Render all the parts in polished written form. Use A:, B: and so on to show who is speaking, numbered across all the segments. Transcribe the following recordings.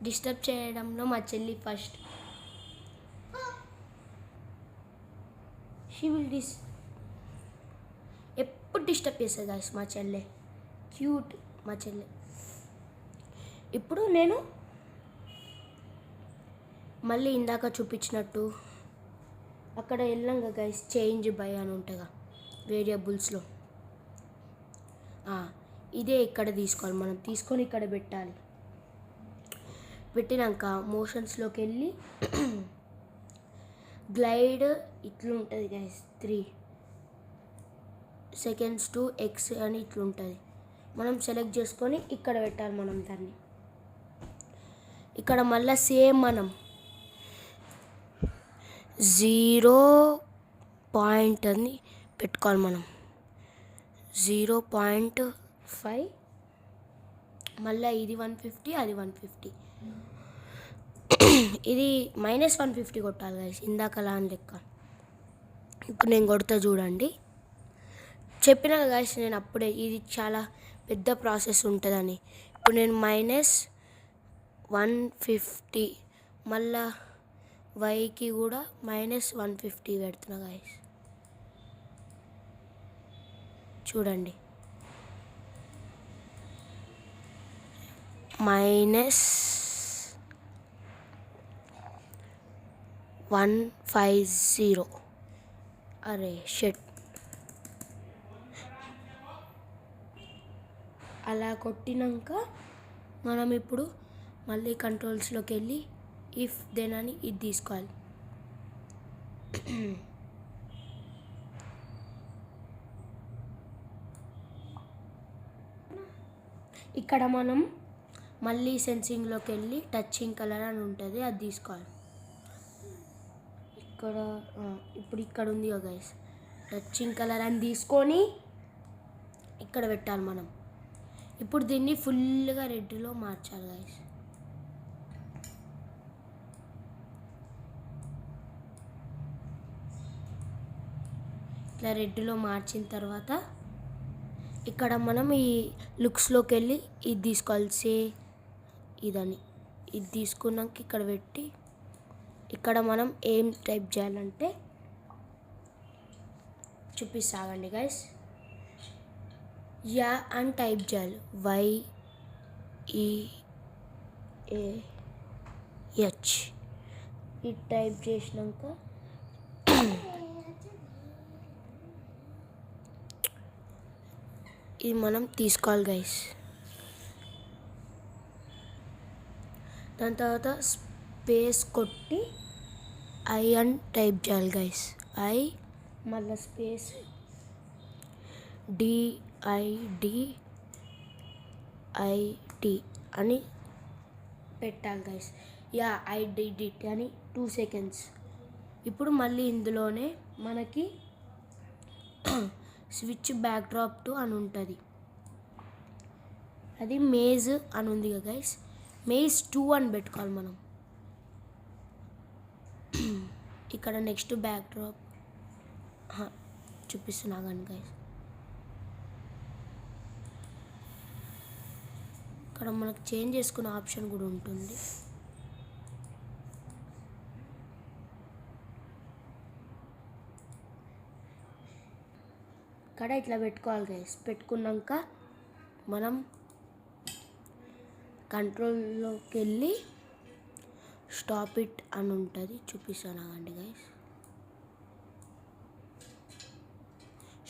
A: Disturb చేయడంలో మా చెల్లి ఫస్ట్. షీ విల్ ఎప్పుడు డిస్టర్బ్ చేస్తుంది గాయస్ మా చెల్లె. క్యూట్ మా చెల్లె. ఇప్పుడు నేను మళ్ళీ ఇందాక చూపించినట్టు అక్కడ వెళ్ళాంగా గైస్, చేంజ్ బై అని ఉంటుందా వేరియబుల్స్లో, ఇదే ఇక్కడ తీసుకోవాలి మనం. తీసుకొని ఇక్కడ పెట్టాలి. పెట్టినాక మోషన్స్లోకి వెళ్ళి glide ఇట్లుంటుంది guys, 3 seconds to x అని ఇట్లుంటుంది. మనం సెలెక్ట్ చేసుకొని ఇక్కడ పెట్టాలి మనం దాన్ని. ఇక్కడ మళ్ళీ సేమ్ మనం 0 పాయింట్ అని పెట్టుకోవాలి మనం. 0.5 మళ్ళీ ఇది 150, అది 150, ఇది -150 కొట్టాలి గైస్, ఇందాకలా అని లెక్క. ఇప్పుడు నేను కొడతా చూడండి. చెప్పిన గైస్ నేను అప్పుడే ఇది చాలా పెద్ద ప్రాసెస్ ఉంటుందని. ఇప్పుడు నేను -150 మళ్ళా వైకి కూడా -150 పెడుతున్నా గైస్. చూడండి, -150. అరే షట్, అలా కొట్టినాక మనం ఇప్పుడు మళ్ళీ కంట్రోల్స్లోకి వెళ్ళి ఇఫ్ దెన్ అని ఇది తీసుకోవాలి. ఇక్కడ మనం మళ్ళీ సెన్సింగ్లోకి వెళ్ళి టచింగ్ కలర్ అని ఉంటుంది, అది తీసుకోవాలి. ఇక్కడ ఇప్పుడు ఇక్కడ ఉంది గైస్, టచింగ్ కలర్ అని తీసుకొని ఇక్కడ పెట్టాలి మనం. ఇప్పుడు దీన్ని ఫుల్గా రెడ్లో మార్చాలి గైస్. ఇట్లా రెడ్లో మార్చిన తర్వాత ఇక్కడ మనం ఈ లుక్స్లోకి వెళ్ళి ఇది తీసుకోవాలి, ఇదని. ఇది తీసుకున్నాక ఇక్కడ పెట్టి ఇక్కడ మనం ఏం టైప్ చేయాలంటే చూపిస్తాగండి గైస్. యా అని టైప్ చేయాలి, YEAH. ఇది టైప్ చేసినాక ఇది మనం తీసుకోవాలి గైస్. దాని తర్వాత స్పేస్ కొట్టి ఐ అని టైప్ చేయాలి గైస్. ఐ మళ్ళీ స్పేస్ DIDIT అని పెట్టాలి guys. Yeah I did it అని 2 seconds. ఇప్పుడు మళ్ళీ ఇందులోనే మనకి స్విచ్ బ్యాక్ డ్రాప్ టు అని ఉంటుంది, అది మేజ్ అని ఉంది కదా గైస్, మేజ్ 2 అని పెట్టుకోవాలి మనం. ఇక్కడ నెక్స్ట్ బ్యాక్ డ్రాప్ చూపిస్తున్నా కానీ గైస్, ఇక్కడ మనకు చేంజ్ చేసుకునే ఆప్షన్ కూడా ఉంటుంది. ఇక్కడ ఇట్లా పెట్టుకోవాలి గైస్. పెట్టుకున్నాక మనం కంట్రోల్లోకి వెళ్ళి స్టాప్ ఇట్ అని ఉంటుంది, చూపిస్తాను అండి గైస్.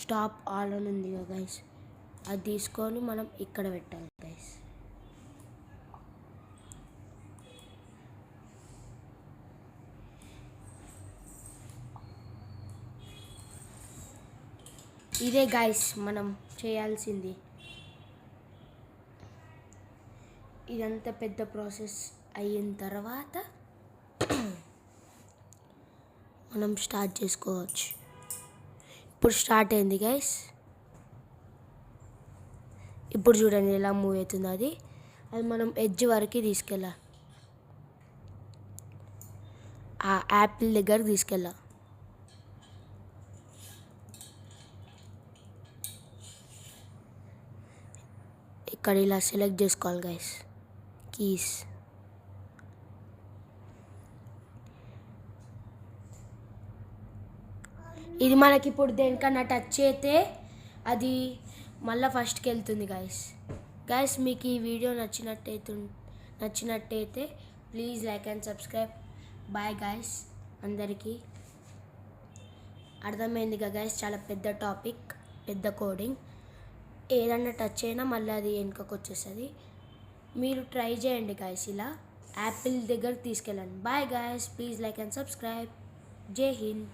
A: స్టాప్ ఆల్ అని ఉంది కదా గైస్, అది తీసుకొని మనం ఇక్కడ పెట్టాలి గైస్. ఇదే గైస్ మనం చేయాల్సింది. ఇదంతా పెద్ద ప్రాసెస్ అయిన తర్వాత మనం స్టార్ట్ చేసుకోవచ్చు. ఇప్పుడు స్టార్ట్ అయింది గైస్. ఇప్పుడు చూడండి ఎలా మూవ్ అవుతుంది. అది మనం ఎడ్జ్ వరకు తీసుకెళ్ళాలి, ఆ యాపిల్ దగ్గరకు తీసుకెళ్ళాలి. ఇక్కడ ఇలా సెలెక్ట్ చేసుకోవాలి గైస్ కీస్. ఇది మనకి ఇప్పుడు దేనికన్నా టచ్ అయితే అది మళ్ళీ ఫస్ట్కి వెళ్తుంది గైస్ మీకు ఈ వీడియో నచ్చినట్టయితే please like and subscribe. Bye guys, అందరికీ అర్థమైందిగా గైస్. చాలా పెద్ద టాపిక్, పెద్ద కోడింగ్. ఏదన్నా టచ్ అయినా మళ్ళీ అది వెనుకకు వచ్చేస్తుంది. మీరు ట్రై చేయండి గైస్, ఇలా యాపిల్ దగ్గరికి తీసుకెళ్ళండి. Bye guys, please like and subscribe. Jai Hind.